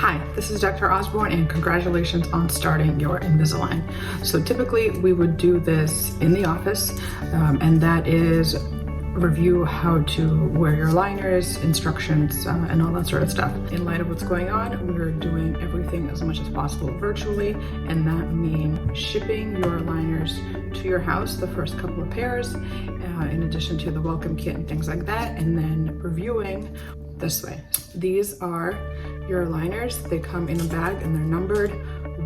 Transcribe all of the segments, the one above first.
Hi, this is Dr. Osborne and congratulations on starting your Invisalign. So typically we would do this in the office and that is review how to wear your aligners, instructions, and all that sort of stuff. In light of what's going on, we're doing everything as much as possible virtually, and that means shipping your aligners to your house, the first couple of pairs, in addition to the welcome kit and things like that, and then reviewing this way. These are your aligners. They come in a bag and they're numbered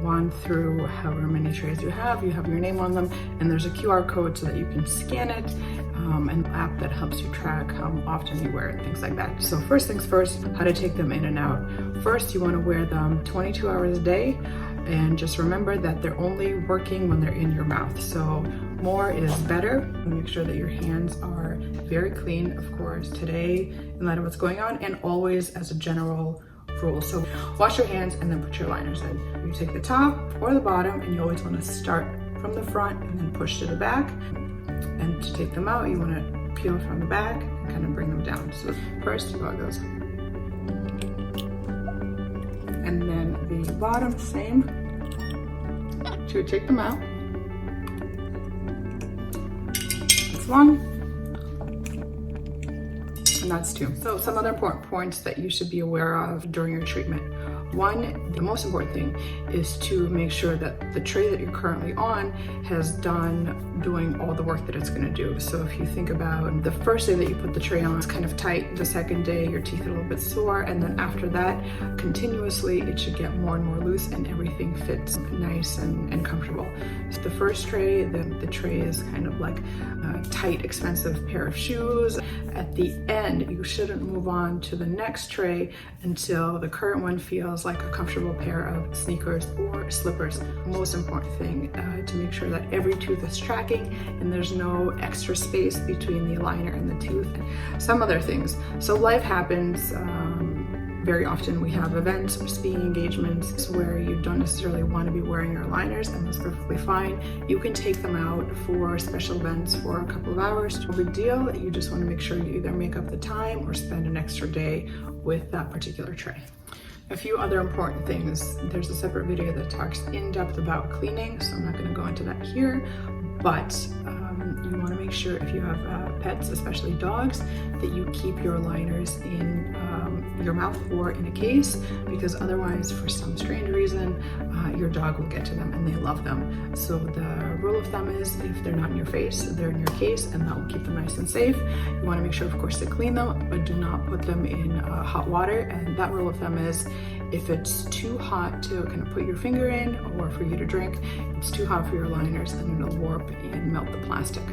1 through however many trays you have your name on them, and there's a QR code so that you can scan it, and an app that helps you track how often you wear it, things like that. So first things first, how to take them in and out. First, you want to wear them 22 hours a day, and just remember that they're only working when they're in your mouth. So more is better. Make sure that your hands are very clean, of course, today in light of what's going on, and always as a general rule. So wash your hands and then put your liners in. You take the top or the bottom, and you always want to start from the front and then push to the back. And to take them out, you want to peel from the back and kind of bring them down. So first, you got those. And then the bottom, same. To take them out. That's 1. And that's 2. So some other important points that you should be aware of during your treatment. 1, the most important thing is to make sure that the tray that you're currently on has done doing all the work that it's going to do. So if you think about the first day that you put the tray on, it's kind of tight. The second day, your teeth are a little bit sore. And then after that, continuously, it should get more and more loose and everything fits nice and comfortable. So the first tray, the tray is kind of like a tight, expensive pair of shoes. At the end, you shouldn't move on to the next tray until the current one feels like a comfortable pair of sneakers or slippers. Most important thing to make sure that every tooth is tracking and there's no extra space between the aligner and the tooth. Some other things. So life happens. Very often we have events or speaking engagements where you don't necessarily want to be wearing your aligners, and that's perfectly fine. You can take them out for special events for a couple of hours. No big deal. You just want to make sure you either make up the time or spend an extra day with that particular tray. A few other important things. There's a separate video that talks in depth about cleaning, so I'm not going to go into that here, but you want to make sure if you have pets, especially dogs, that you keep your aligners in your mouth or in a case, because otherwise, for some strange reason, your dog will get to them and they love them. So the rule of thumb is if they're not in your face, they're in your case, and that will keep them nice and safe. You want to make sure, of course, to clean them, but do not put them in hot water. And that rule of thumb is if it's too hot to kind of put your finger in or for you to drink, it's too hot for your aligners and it'll warp and melt the plastic.